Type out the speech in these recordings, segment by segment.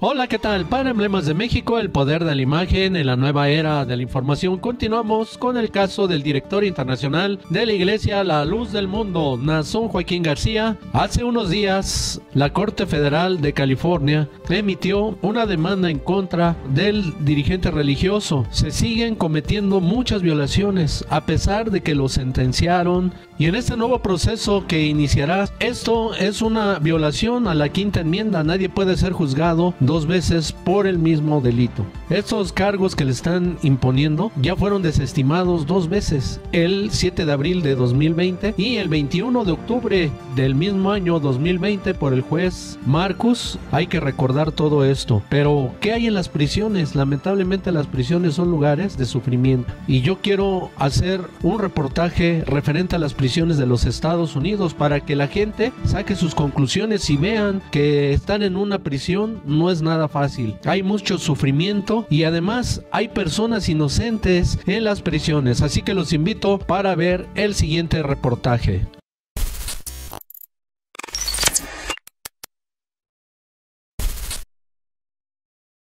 Hola, ¿qué tal? Para Emblemas de México, el poder de la imagen en la nueva era de la información. Continuamos con el caso del director internacional de la Iglesia La Luz del Mundo, Naasón Joaquín García. Hace unos días, la Corte Federal de California emitió una demanda en contra del dirigente religioso. Se siguen cometiendo muchas violaciones, a pesar de que lo sentenciaron. Y en este nuevo proceso que iniciará, esto es una violación a la quinta enmienda. Nadie puede ser juzgado dos veces por el mismo delito. Estos cargos que le están imponiendo ya fueron desestimados dos veces, el 7 de abril de 2020 y el 21 de octubre del mismo año 2020 por el juez Marcus. Hay que recordar todo esto. Pero ¿qué hay en las prisiones? Lamentablemente las prisiones son lugares de sufrimiento. Y yo quiero hacer un reportaje referente a las prisiones de los Estados Unidos para que la gente saque sus conclusiones y vean que estar en una prisión no es nada fácil. Hay mucho sufrimiento y además hay personas inocentes en las prisiones. Así que los invito para ver el siguiente reportaje.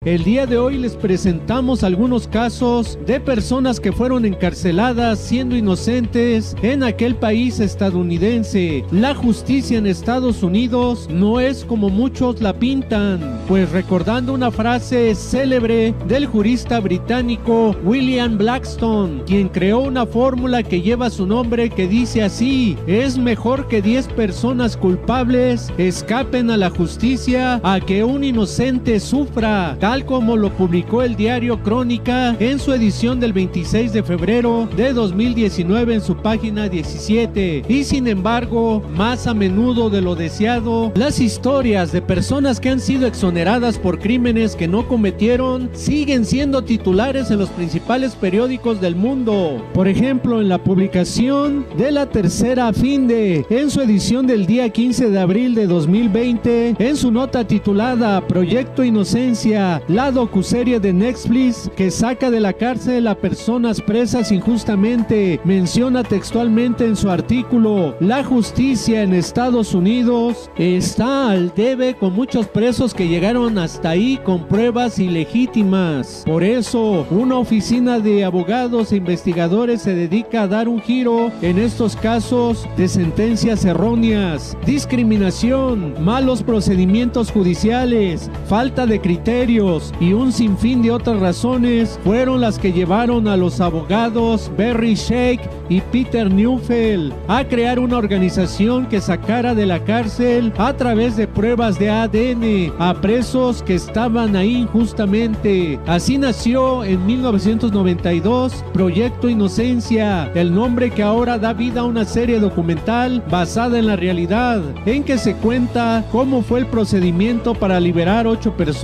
El día de hoy les presentamos algunos casos de personas que fueron encarceladas siendo inocentes en aquel país estadounidense. La justicia en Estados Unidos no es como muchos la pintan, pues recordando una frase célebre del jurista británico William Blackstone, quien creó una fórmula que lleva su nombre que dice así: es mejor que 10 personas culpables escapen a la justicia a que un inocente sufra, tal como lo publicó el diario Crónica en su edición del 26 de febrero de 2019 en su página 17. Y sin embargo, más a menudo de lo deseado, las historias de personas que han sido exoneradas por crímenes que no cometieron siguen siendo titulares en los principales periódicos del mundo. Por ejemplo, en la publicación de La Tercera Finde, en su edición del día 15 de abril de 2020, en su nota titulada Proyecto Inocencia, la docuserie de Netflix que saca de la cárcel a personas presas injustamente, menciona textualmente en su artículo: la justicia en Estados Unidos está al debe con muchos presos que llegaron hasta ahí con pruebas ilegítimas. Por eso, una oficina de abogados e investigadores se dedica a dar un giro en estos casos de sentencias erróneas, discriminación, malos procedimientos judiciales, falta de criterios y un sinfín de otras razones fueron las que llevaron a los abogados Barry Scheck y Peter Neufeld a crear una organización que sacara de la cárcel a través de pruebas de ADN a presos que estaban ahí injustamente. Así nació en 1992 Proyecto Inocencia, el nombre que ahora da vida a una serie documental basada en la realidad, en que se cuenta cómo fue el procedimiento para liberar 8 personas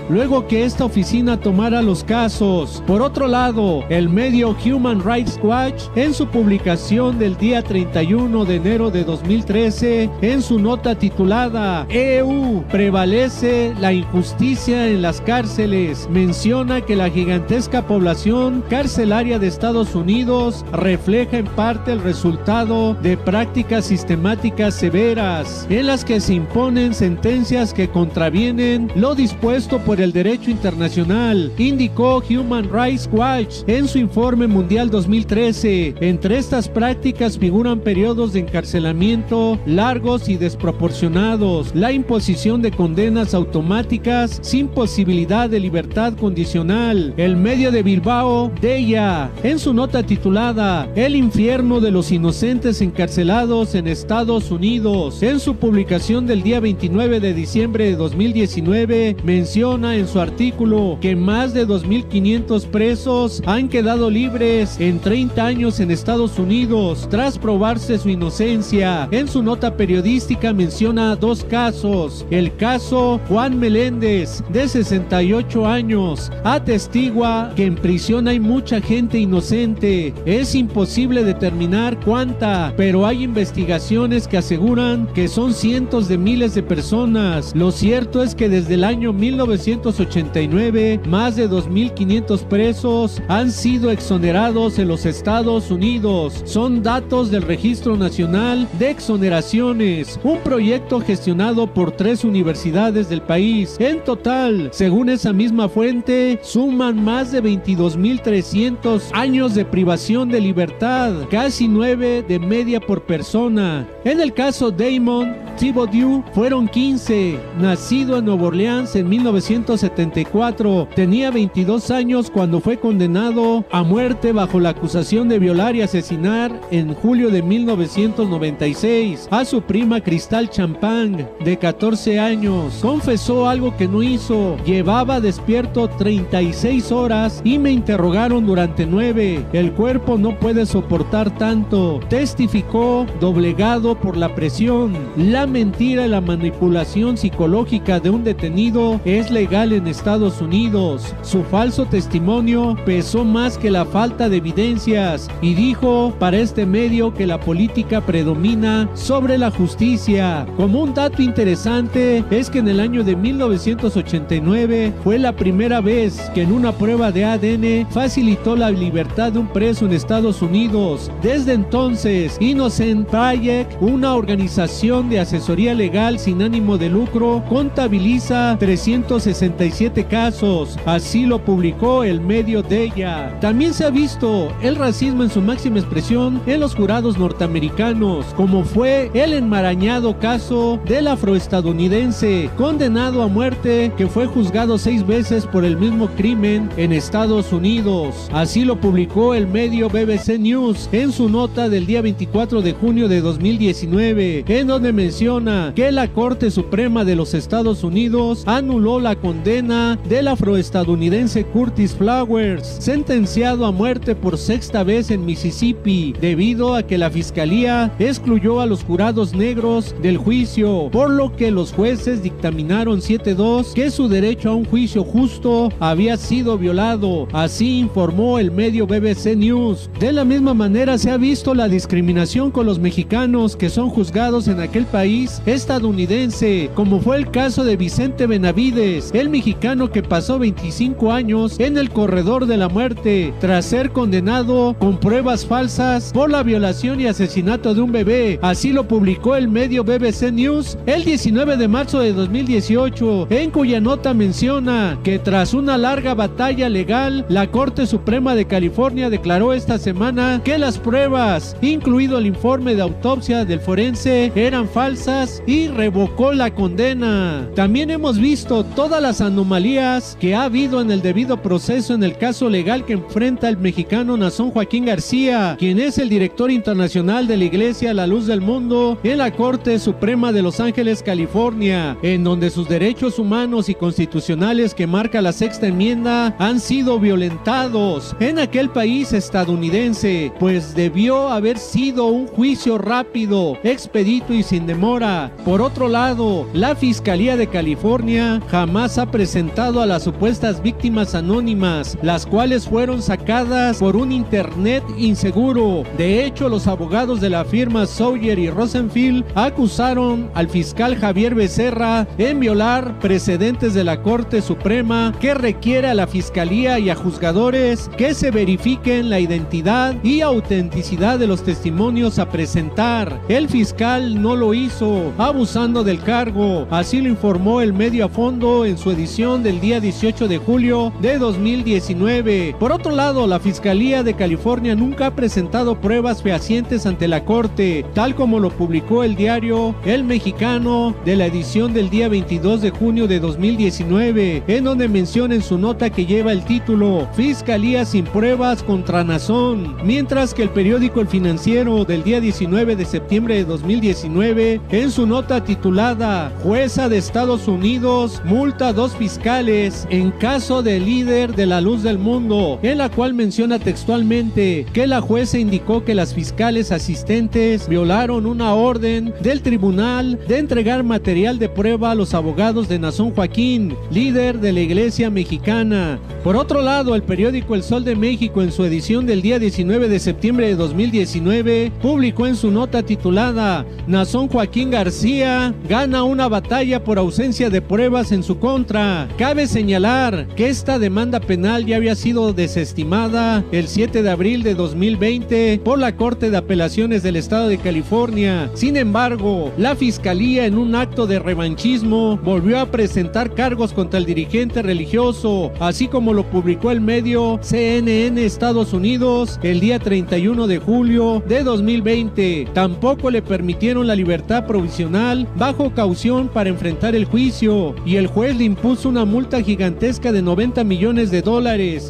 luego que esta oficina tomara los casos. Por otro lado, el medio Human Rights Watch, en su publicación del día 31 de enero de 2013, en su nota titulada EU, prevalece la injusticia en las cárceles, menciona que la gigantesca población carcelaria de Estados Unidos refleja en parte el resultado de prácticas sistemáticas severas, en las que se imponen sentencias que contravienen lo dispuesto por el derecho internacional, indicó Human Rights Watch en su informe mundial 2013. Entre estas prácticas figuran periodos de encarcelamiento largos y desproporcionados, la imposición de condenas automáticas sin posibilidad de libertad condicional. El medio de Bilbao, Deia, en su nota titulada El infierno de los inocentes encarcelados en Estados Unidos, en su publicación del día 29 de diciembre de 2019, menciona en su artículo que más de 2.500 presos han quedado libres en 30 años en Estados Unidos tras probarse su inocencia. En su nota periodística menciona 2 casos. El caso Juan Meléndez, de 68 años, atestigua que en prisión hay mucha gente inocente. Es imposible determinar cuánta, pero hay investigaciones que aseguran que son cientos de miles de personas. Lo cierto es que desde el año 1989, más de 2.500 presos han sido exonerados en los Estados Unidos. Son datos del Registro Nacional de Exoneraciones, un proyecto gestionado por 3 universidades del país. En total, según esa misma fuente, suman más de 22.300 años de privación de libertad, casi 9 de media por persona. En el caso Damon Thibodeau fueron 15, nacido en Nueva Orleans en 1974, tenía 22 años cuando fue condenado a muerte bajo la acusación de violar y asesinar en julio de 1996 a su prima Crystal Champagne, de 14 años. Confesó algo que no hizo: llevaba despierto 36 horas y me interrogaron durante 9. El cuerpo no puede soportar tanto. Testificó doblegado por la presión. La mentira y la manipulación psicológica de un detenido es legal en Estados Unidos. Su falso testimonio pesó más que la falta de evidencias, y dijo para este medio que la política predomina sobre la justicia. Como un dato interesante es que en el año de 1989 fue la primera vez que en una prueba de ADN facilitó la libertad de un preso en Estados Unidos. Desde entonces, Innocent Project, una organización de asesoría legal sin ánimo de lucro, contabiliza 367 casos. Así lo publicó el medio Deya. También se ha visto el racismo en su máxima expresión en los jurados norteamericanos, como fue el enmarañado caso del afroestadounidense condenado a muerte que fue juzgado 6 veces por el mismo crimen en Estados Unidos. Así lo publicó el medio BBC News en su nota del día 24 de junio de 2019, en donde menciona que la Corte Suprema de los Estados Unidos anuló la condena del afroestadounidense Curtis Flowers, sentenciado a muerte por 6ª vez en Mississippi, debido a que la fiscalía excluyó a los jurados negros del juicio, por lo que los jueces dictaminaron 7-2 que su derecho a un juicio justo había sido violado. Así informó el medio BBC News. De la misma manera se ha visto la discriminación con los mexicanos que son juzgados en aquel país estadounidense, como fue el caso de Vicente Benavides, el mexicano que pasó 25 años en el corredor de la muerte tras ser condenado con pruebas falsas por la violación y asesinato de un bebé. Así lo publicó el medio BBC News el 19 de marzo de 2018, en cuya nota menciona que tras una larga batalla legal, la Corte Suprema de California declaró esta semana que las pruebas, incluido el informe de autopsia del forense, eran falsas y revocó la condena. También hemos visto todas las anomalías que ha habido en el debido proceso en el caso legal que enfrenta el mexicano Nazón Joaquín García, quien es el director internacional de la Iglesia La Luz del Mundo en la Corte Suprema de Los Ángeles, California, en donde sus derechos humanos y constitucionales que marca la 6ª enmienda han sido violentados en aquel país estadounidense, pues debió haber sido un juicio rápido, expedito y sin demora. Por otro lado, la Fiscalía de California jamás ha presentado a las supuestas víctimas anónimas, las cuales fueron sacadas por un internet inseguro. De hecho, los abogados de la firma Sawyer y Rosenfield acusaron al fiscal Javier Becerra en violar precedentes de la Corte Suprema que requiere a la Fiscalía y a juzgadores que se verifiquen la identidad y autenticidad de los testimonios a presentar. El fiscal no lo hizo, abusando del cargo. Así lo informó el medio A Fondo en su edición del día 18 de julio de 2019. Por otro lado, la Fiscalía de California nunca ha presentado pruebas fehacientes ante la Corte, tal como lo publicó el diario El Mexicano de la edición del día 22 de junio de 2019, en donde menciona en su nota que lleva el título Fiscalía sin pruebas contra Nazón, mientras que el periódico El Financiero del día 19 de septiembre de 2019, en su nota titulada Jueza de Estados Unidos multa a 2 fiscales en caso del líder de La Luz del Mundo, en la cual menciona textualmente que la jueza indicó que las fiscales asistentes violaron una orden del tribunal de entregar material de prueba a los abogados de Nazón Joaquín, líder de la Iglesia Mexicana. Por otro lado, el periódico El Sol de México, en su edición del día 19 de septiembre de 2019, publicó en su nota titulada Nazón Joaquín García gana una batalla por ausencia de pruebas en su contra. Cabe señalar que esta demanda penal ya había sido desestimada el 7 de abril de 2020 por la Corte de Apelaciones del Estado de California. Sin embargo, la Fiscalía, en un acto de revanchismo, gobierno volvió a presentar cargos contra el dirigente religioso, así como lo publicó el medio CNN Estados Unidos el día 31 de julio de 2020. Tampoco le permitieron la libertad provisional bajo caución para enfrentar el juicio, y el juez le impuso una multa gigantesca de $90 millones,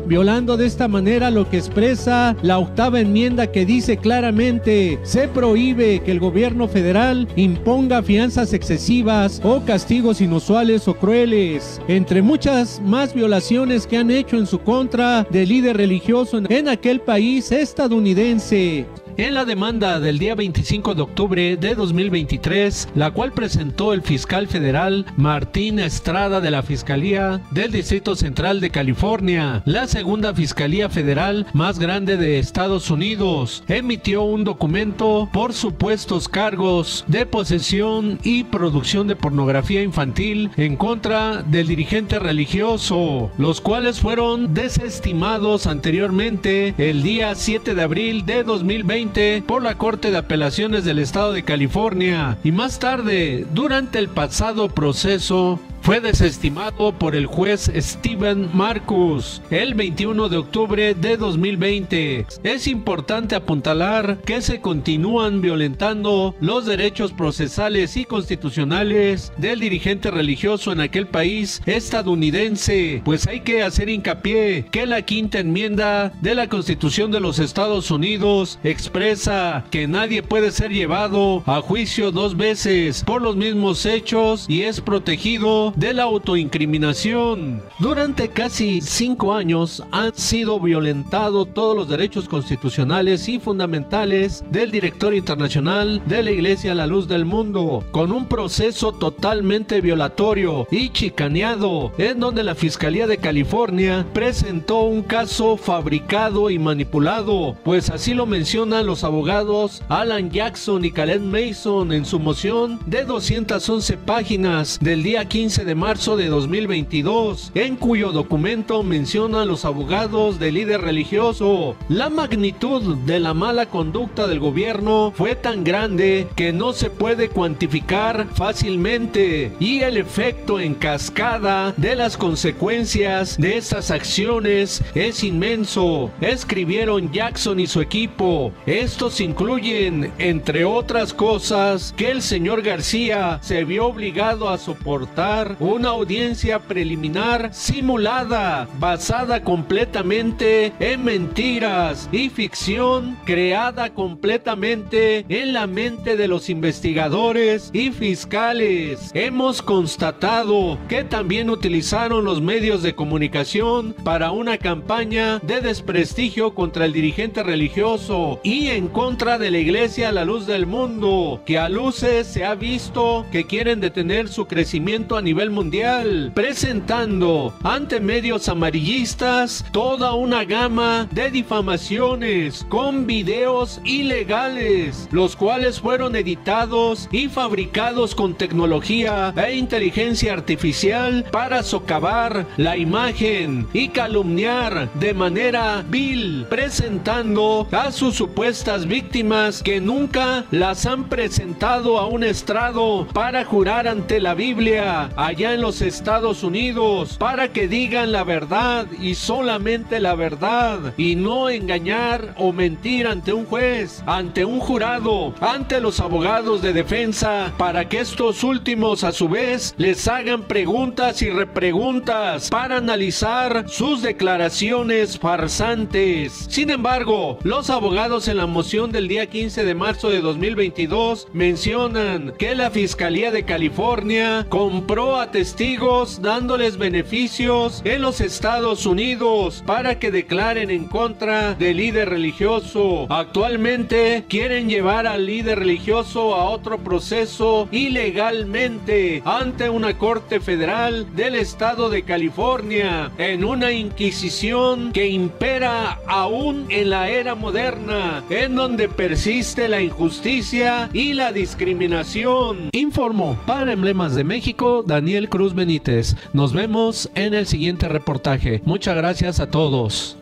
violando de esta manera lo que expresa la octava enmienda, que dice claramente: se prohíbe que el gobierno federal imponga fianzas excesivas o castigos inusuales o crueles, entre muchas más violaciones que han hecho en su contra del líder religioso en aquel país estadounidense. En la demanda del día 25 de octubre de 2023, la cual presentó el fiscal federal Martín Estrada de la Fiscalía del Distrito Central de California, la segunda fiscalía federal más grande de Estados Unidos, emitió un documento por supuestos cargos de posesión y producción de pornografía infantil en contra del dirigente religioso, los cuales fueron desestimados anteriormente el día 7 de abril de 2020 por la Corte de Apelaciones del Estado de California, y más tarde, durante el pasado proceso, fue desestimado por el juez Stephen Marcus el 21 de octubre de 2020. Es importante apuntalar que se continúan violentando los derechos procesales y constitucionales del dirigente religioso en aquel país estadounidense, pues hay que hacer hincapié que la quinta enmienda de la Constitución de los Estados Unidos expresa que nadie puede ser llevado a juicio dos veces por los mismos hechos y es protegido de la autoincriminación. Durante casi 5 años han sido violentados todos los derechos constitucionales y fundamentales del director internacional de la Iglesia La Luz del Mundo, con un proceso totalmente violatorio y chicaneado, en donde la Fiscalía de California presentó un caso fabricado y manipulado, pues así lo mencionan los abogados Alan Jackson y Caleb Mason en su moción de 211 páginas del día 15 de marzo de 2022, en cuyo documento mencionan los abogados del líder religioso: la magnitud de la mala conducta del gobierno fue tan grande que no se puede cuantificar fácilmente, y el efecto en cascada de las consecuencias de estas acciones es inmenso, escribieron Jackson y su equipo. Estos incluyen, entre otras cosas, que el señor García se vio obligado a soportar una audiencia preliminar simulada, basada completamente en mentiras y ficción, creada completamente en la mente de los investigadores y fiscales. Hemos constatado que también utilizaron los medios de comunicación para una campaña de desprestigio contra el dirigente religioso y en contra de la Iglesia La Luz del Mundo, que a luces se ha visto que quieren detener su crecimiento a nivel mundial, presentando ante medios amarillistas toda una gama de difamaciones con videos ilegales, los cuales fueron editados y fabricados con tecnología e inteligencia artificial para socavar la imagen y calumniar de manera vil, presentando a sus supuestas víctimas que nunca las han presentado a un estrado para jurar ante la Biblia allá en los Estados Unidos, para que digan la verdad y solamente la verdad, y no engañar o mentir ante un juez, ante un jurado, ante los abogados de defensa, para que estos últimos a su vez les hagan preguntas y repreguntas para analizar sus declaraciones farsantes. Sin embargo, los abogados en la moción del día 15 de marzo de 2022 mencionan que la Fiscalía de California compró a testigos dándoles beneficios en los Estados Unidos para que declaren en contra del líder religioso. Actualmente quieren llevar al líder religioso a otro proceso ilegalmente ante una corte federal del estado de California, en una inquisición que impera aún en la era moderna, en donde persiste la injusticia y la discriminación. Informó para Emblemas de México Daniel Cruz Benítez. Nos vemos en el siguiente reportaje. Muchas gracias a todos.